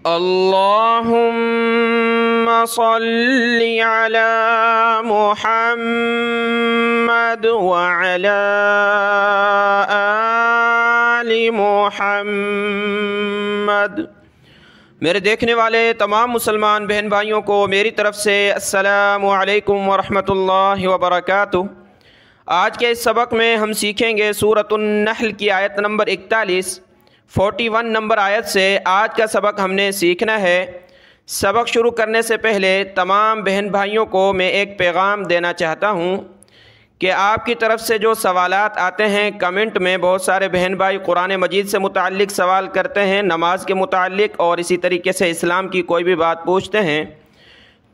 اللہم صلی علی محمد وعلی آل محمد۔ میرے دیکھنے والے تمام مسلمان بہن بھائیوں کو میری طرف سے السلام علیکم ورحمۃ اللہ وبرکاتہ۔ آج کے اس سبق میں ہم سیکھیں گے سورۃ النحل کی آیت نمبر 41 نمبر آیت سے آج کا سبق ہم نے سیکھنا ہے۔ سبق شروع کرنے سے پہلے تمام بہن بھائیوں کو میں ایک پیغام دینا چاہتا ہوں کہ آپ کی طرف سے جو سوالات آتے ہیں کمنٹ میں، بہت سارے بہن بھائی قرآن مجید سے متعلق سوال کرتے ہیں، نماز کے متعلق اور اسی طریقے سے اسلام کی کوئی بھی بات پوچھتے ہیں،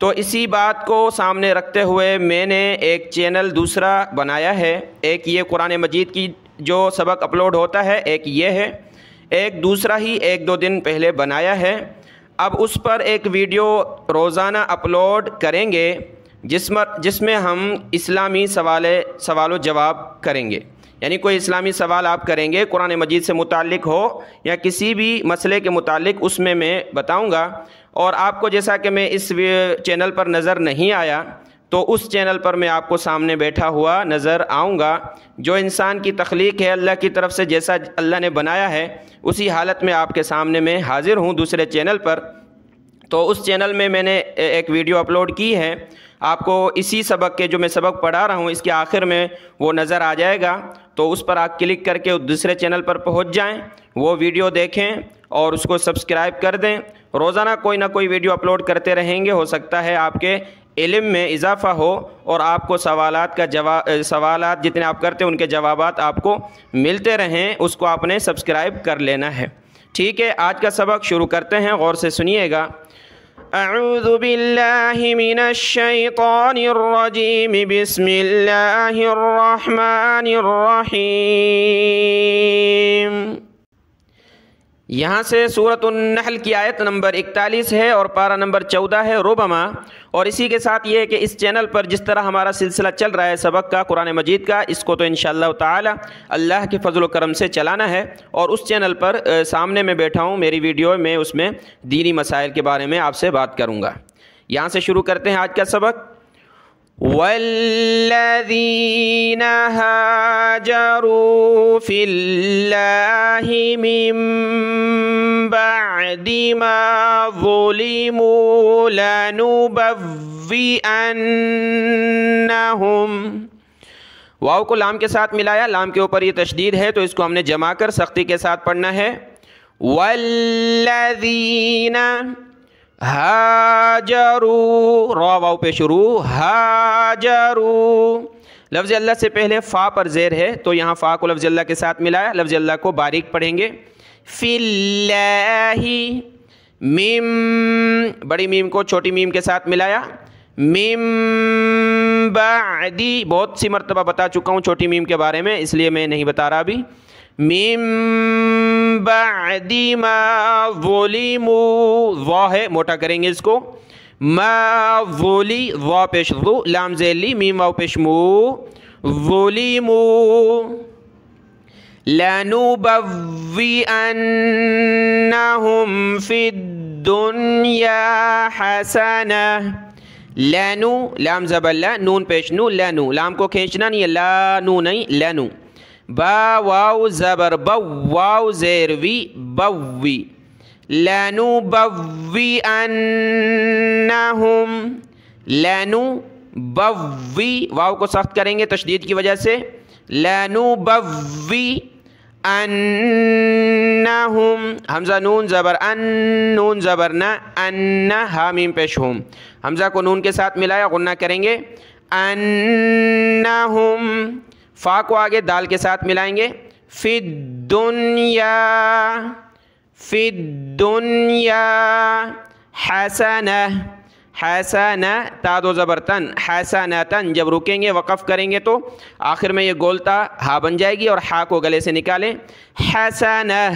تو اسی بات کو سامنے رکھتے ہوئے میں نے ایک چینل دوسرا بنایا ہے۔ ایک یہ قرآن مجید کی جو سبق اپلوڈ ہوتا ہے، ایک یہ ہے، ایک دوسرا ہی 1-2 دن پہلے بنایا ہے۔ اب اس پر ایک ویڈیو روزانہ اپلوڈ کریں گے جس میں ہم اسلامی سوال و جواب کریں گے، یعنی کوئی اسلامی سوال آپ کریں گے قرآن مجید سے متعلق ہو یا کسی بھی مسئلے کے متعلق، اس میں بتاؤں گا، اور آپ کو جیسا کہ میں اس چینل پر نظر نہیں آیا تو اس چینل پر میں آپ کو سامنے بیٹھا ہوا نظر آؤں گا۔ جو انسان کی تخلیق ہے اللہ کی طرف سے، جیسا اللہ نے بنایا ہے اسی حالت میں آپ کے سامنے میں حاضر ہوں دوسرے چینل پر۔ تو اس چینل میں نے ایک ویڈیو اپلوڈ کی ہے، آپ کو اسی سبق کے جو میں سبق پڑھا رہا ہوں اس کے آخر میں وہ نظر آ جائے گا، تو اس پر آپ کلک کر کے دوسرے چینل پر پہنچ جائیں، وہ ویڈیو دیکھیں اور اس کو سبسکرائب کر دیں۔ روزانہ کوئی نہ کوئی ویڈیو اپلوڈ کرتے رہیں گے، ہو سکتا ہے آپ کے علم میں اضافہ ہو اور آپ کو سوالات جتنے آپ کرتے ہیں ان کے جوابات آپ کو ملتے رہیں، اس کو آپ نے سبسکرائب کر لینا ہے۔ ٹھیک ہے، آج کا سبق شروع کرتے ہیں، غور سے سنیے گا۔ اعوذ باللہ من الشیطان الرجیم، بسم اللہ الرحمن الرحیم۔ یہاں سے سورۃ النحل کی آیت نمبر 41 ہے اور پارہ نمبر 14 ہے ربما، اور اسی کے ساتھ یہ ہے کہ اس چینل پر جس طرح ہمارا سلسلہ چل رہا ہے سبق کا قرآن مجید کا، اس کو تو انشاءاللہ تعالی اللہ کے فضل و کرم سے چلانا ہے، اور اس چینل پر سامنے میں بیٹھا ہوں، میری ویڈیو میں اس میں دینی مسائل کے بارے میں آپ سے بات کروں گا۔ یہاں سے شروع کرتے ہیں آج کا سبق۔ وَالَّذِينَ هَاجَرُوا فِي اللَّهِ مِن بَعْدِ مَا ظُلِمُوا لَنُبَوِّئَنَّهُمْ۔ واو کو لام کے ساتھ ملایا، لام کے اوپر یہ تشدید ہے تو اس کو ہم نے جمع کر سختی کے ساتھ پڑھنا ہے۔ وَالَّذِينَ ہاجروا، را واو پہ شروع، ہاجروا، لفظ اللہ سے پہلے فا پر زیر ہے تو یہاں فا کو لفظ اللہ کے ساتھ ملایا، لفظ اللہ کو باریک پڑھیں گے۔ فی اللہ، میم، بڑی میم کو چھوٹی میم کے ساتھ ملایا، میم بعدی، بہت سی مرتبہ بتا چکا ہوں چھوٹی میم کے بارے میں، اس لیے میں نہیں بتا رہا ابھی۔ میم بعد ما ظلموا، وا ہے موٹا کریں گے اس کو، ما ظلی، وا پیش ظو، لام ذیلی، میم واو پیش مو، ظلموا لنبوئنہم فی الدنیا حسنہ۔ لینو، لام زبر لا، نون پیش نو، لینو، لام کو کھینچنا نہیں ہے، لا نو نہیں، لینو، با واو زبر بو، واو زیر وی، بوی، لنبوئنہم، لنبوی، واو کو سخت کریں گے تشدید کی وجہ سے، لنبوئنہم، حمزہ نون زبر ان، نون زبر نہ، ان، ہا میم پیش ہوم، حمزہ کو نون کے ساتھ ملایا، غنہ کریں گے، انہم، فا کو آگے دال کے ساتھ ملائیں گے، فی الدنیا، فی الدنیا حسنہ، حسنہ، تا دو زبر تن، حسنتن، جب رکیں گے وقف کریں گے تو آخر میں یہ گولتا ہا بن جائے گی اور ہا کو گلے سے نکالیں، حسنہ،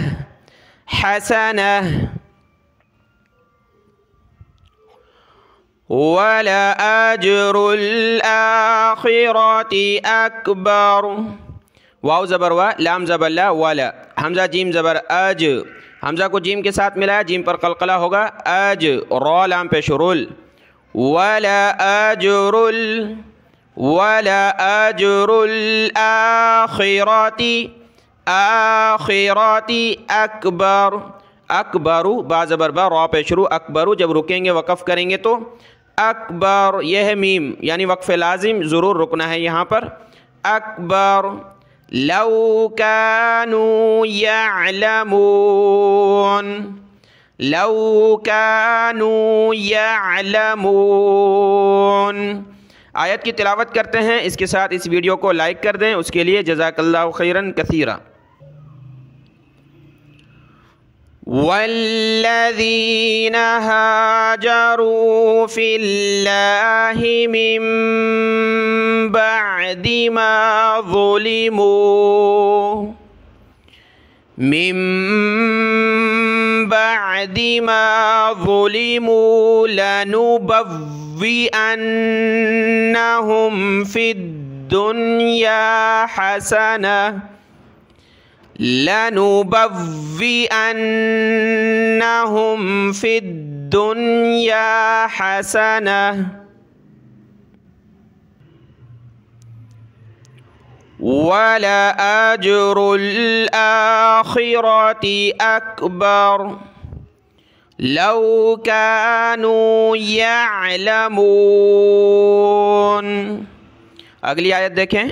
حسنہ، وَلَأَجْرُ الْآخِرَةِ أَكْبَرُ، واو زبر وا، لام زبر لا، ولا، حمزہ جیم زبر اج، حمزہ کو جیم کے ساتھ ملایا، جیم پر قلقلہ ہوگا، اج، را لام پیش رول، ولا اجر الآخرات، آخرات اکبر، اکبر با زبر با، را پیش رو، اکبر جب رکیں گے وقف کریں گے تو اکبر، یہ ہے میم یعنی وقف لازم ضرور رکنا ہے یہاں پر، اکبر، لو كانوا يعلمون، لو كانوا يعلمون۔ آیت کی تلاوت کرتے ہیں، اس کے ساتھ اس ویڈیو کو لائک کر دیں، اس کے لیے جزاک اللہ خیراً کثیرا۔ والذین هاجروا فی اللہ من بعد ما ظلموا، من بعد ما ظلموا لنبوئنهم في الدنيا حسنة، لنبوئنهم في الدنيا حسنة ولأجر الآخرة أكبر لو كانوا يعلمون۔ اگلی آیت دیکھیں،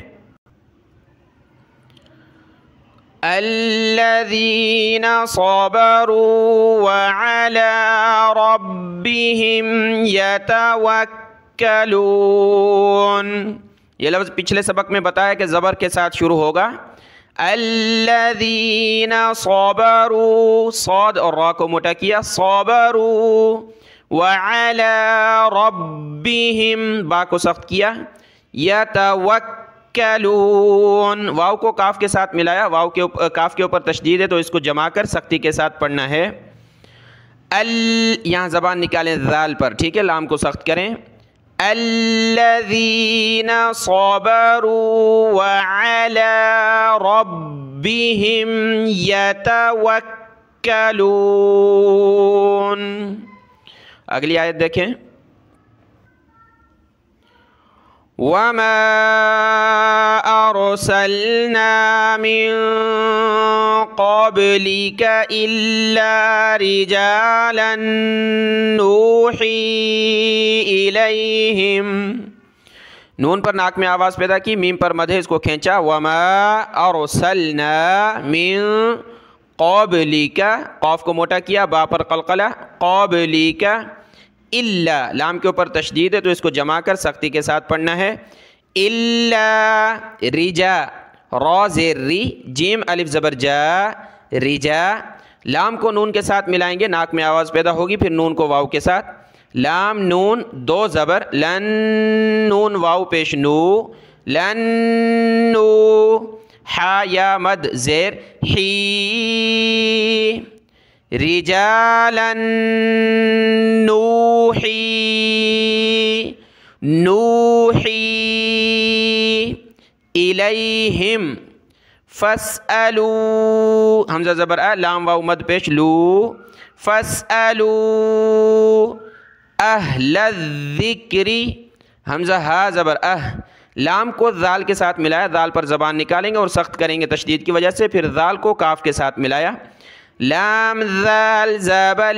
الذين صبروا وعلى ربهم يتوكلون، یہ لفظ پچھلے سبق میں بتایا کہ زبر کے ساتھ شروع ہوگا، الذین صبروا، صاد اور را کو موٹا کیا، صبروا، وعلی ربہم با کو سخت کیا، یتوکلون، واو کو کاف کے ساتھ ملایا، واو کے کاف کے اوپر تشدید ہے تو اس کو جمع کر سختی کے ساتھ پڑھنا ہے، یہاں زبان نکالیں ذال پر، ٹھیک ہے، لام کو سخت کریں، الذین صبروا وعلی ربہم یتوکلون۔ اگلی آیت دیکھیں، وما ارسلنا من قبلك الا رجالا نوحی الیہم، نون پر ناک میں آواز پیدا کی، میم پر مد ہے، اس کو کھینچا، وما ارسلنا من قبلک، قاف کو موٹا کیا، با پر قلقلہ، قبلک، الا لام کے اوپر تشدید ہے تو اس کو جمع کر سختی کے ساتھ پڑھنا ہے، الا رجا، را زیر ری، جیم الف زبر جا، رجا، لام کو نون کے ساتھ ملائیں گے، ناک میں آواز پیدا ہوگی، پھر نون کو واو کے ساتھ، لام نون دو زبر، لن نون واو پیش نو، لن نو، حا یا مد زیر حی، رجالا نوحی، نوحی الیہم، فاسألوا، حمزہ زبر آ، لام واو مد پیش لو، فاسألوا اہل الذکر، حمزہ ہا زبر لام کو ذال کے ساتھ ملایا، ذال پر زبان نکالیں گے اور سخت کریں گے تشدید کی وجہ سے، پھر ذال کو کاف کے ساتھ ملایا، لام ذال زبر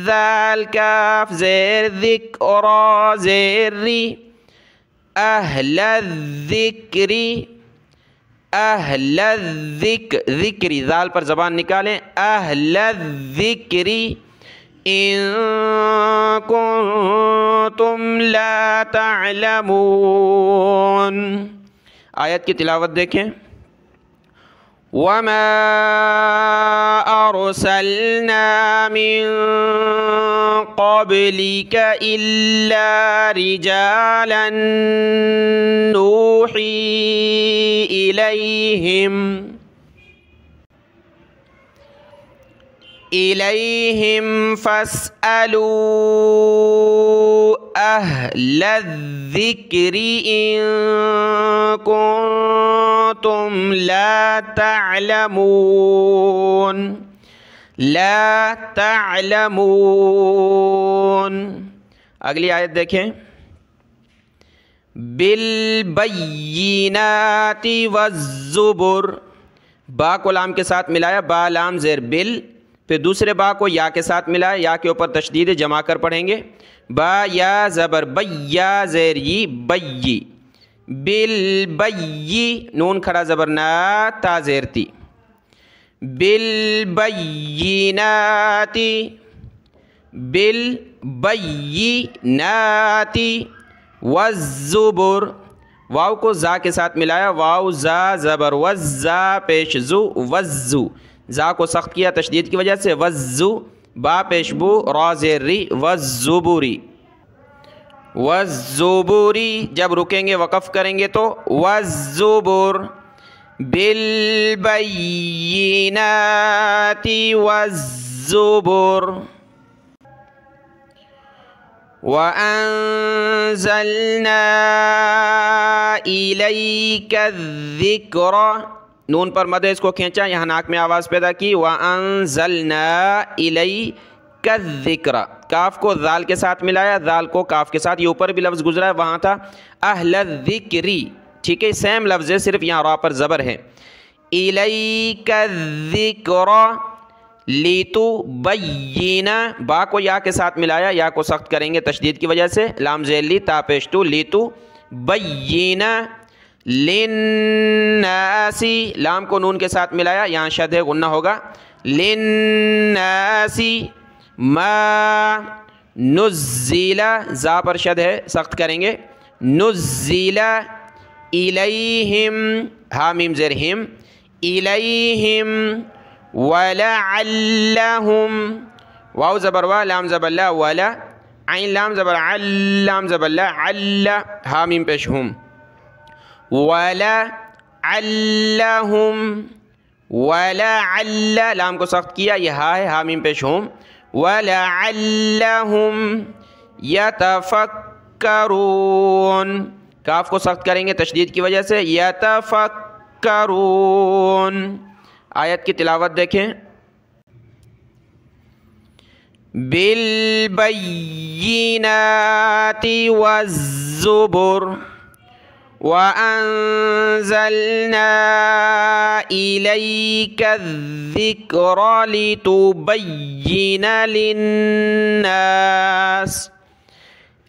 ذال کاف زیر ذکر زیر ری، اہل الذکر، اہل الذکر، ذکری ذال پر زبان نکالیں، اہل الذکر ان کنتم لا تعلمون۔ آیت کی تلاوت دیکھیں، وما ارسلنا من قبلك الا رجالا نوحی الیہم فاسألوا اہل الذکر ان کنتم لا تعلمون۔ لا تعلمون۔ اگلی آیت دیکھیں، بالبینات والزبر، با کو لام کے ساتھ ملایا، با لام زیر بل، پھر دوسرے با کو یا کے ساتھ ملایا، یا کے اوپر تشدید جمع کر پڑھیں گے، با یا زبر بیا زیر ی بی، بالبی نون کھڑا زبر نا تا زیر تی، بالبینات، بالبینات والزبر، واو کو زا کے ساتھ ملایا، واو زا زبر وزا پیش زو وزو، زا کو سخت کیا تشدید کی وجہ سے، وزو، با پیش بو را زیر ری، والزبوری، والزبوری، جب رکیں گے وقف کریں گے تو والزبر، بالبینات والزبر، وَأَنزَلْنَا إِلَيْكَ الذِّكْرَ، نون پر مد ہے، اس کو کھینچا، یہاں ناک میں آواز پیدا کی، وَأَنزَلْنَا إِلَيْكَ الذِّكْرَ، کاف کو ذال کے ساتھ ملایا، ذال کو کاف کے ساتھ، یہ اوپر بھی لفظ گزرا ہے، وہاں تھا اہل الذکری، ٹھیک ہے، سیم لفظ ہے، صرف یہاں را پر زبر ہے، إِلَيْكَ الذِّكْرَ لِتُبَيِّنَ، با کو یا کے ساتھ ملایا، یا کو سخت کریں گے تشدید کی وجہ سے، لام زیر لی تا پیش تو، لِتُبَيِّنَ لِلنَّاسِ، لام کو نون کے ساتھ ملایا، یہاں شد ہے غنہ ہوگا، لِلنَّاسِ ما نُزِّلَ، زا پر شد ہے سخت کریں گے، نُزِّلَ إِلَيْهِمْ، ہا میم زیر ہم، إِلَيْهِمْ وَلَعَلَّهُمْ، واو زبر وا لام زبر لا ولا، عین لام زبر عل لام زبر لا عل، ہا میم پیش ہم، وَلَعَلَّهُمْ، وَلَعَلَّ لام کو سخت کیا، یہ ہا ہے، ہا میم پیش ہم، وَلَعَلَّهُمْ يَتَفَكَّرُونَ، کاف کو سخت کریں گے تشدید کی وجہ سے، يَتَفَكَّرُونَ۔ آیت کی تلاوت دیکھیں، بالبینات والزبر وَأَنزَلْنَا إِلَيْكَ الذِّكْرَ لِتُبَيِّنَ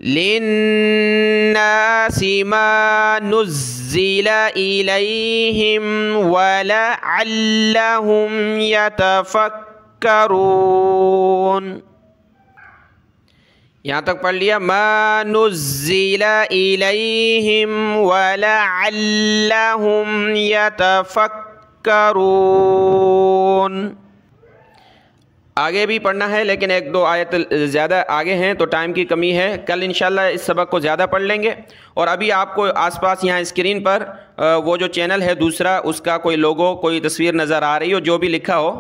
لِلنَّاسِ مَا نُزِّلَ إِلَيْهِمْ وَلَعَلَّهُمْ يَتَفَكَّرُونَ، یہاں تک پڑھ لیا، ما نُزِّلَ إِلَيْهِمْ وَلَعَلَّهُمْ يَتَفَكَّرُونَ۔ آگے بھی پڑھنا ہے لیکن ایک دو آیت زیادہ آگے ہیں تو ٹائم کی کمی ہے، کل انشاءاللہ اس سبق کو زیادہ پڑھ لیں گے۔ اور ابھی آپ کو آس پاس یہاں اسکرین پر وہ جو چینل ہے دوسرا، اس کا کوئی لوگو کوئی تصویر نظر آ رہی ہو، جو بھی لکھا ہو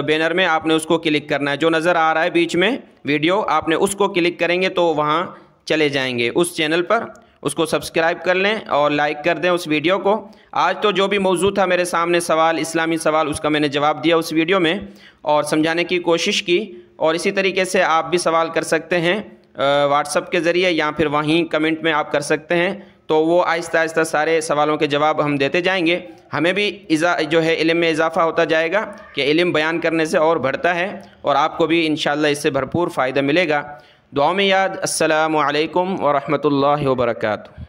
بینر میں، آپ نے اس کو کلک کرنا ہے، جو نظر آ رہا ہے بیچ میں ویڈیو، آپ نے اس کو کلک کریں گے تو وہاں چلے جائیں گے اس چینل پر، اس کو سبسکرائب کر لیں اور لائک کر دیں اس ویڈیو کو۔ آج تو جو بھی موضوع تھا میرے سامنے سوال، اسلامی سوال، اس کا میں نے جواب دیا اس ویڈیو میں اور سمجھانے کی کوشش کی، اور اسی طریقے سے آپ بھی سوال کر سکتے ہیں واٹس ایپ کے ذریعے، یا پھر وہیں کمنٹ میں آپ کر سکتے ہیں، تو وہ آہستہ آہستہ سارے سوالوں کے جواب ہم دیتے جائیں گے۔ ہمیں بھی جو ہے علم میں اضافہ ہوتا جائے گا کہ علم بیان کرنے سے اور بڑھتا ہے، اور آپ کو بھی انشاءاللہ اس سے بھرپور فائدہ ملے گا۔ دعاؤں میں یاد۔ السلام علیکم ورحمۃ اللہ وبرکاتہ۔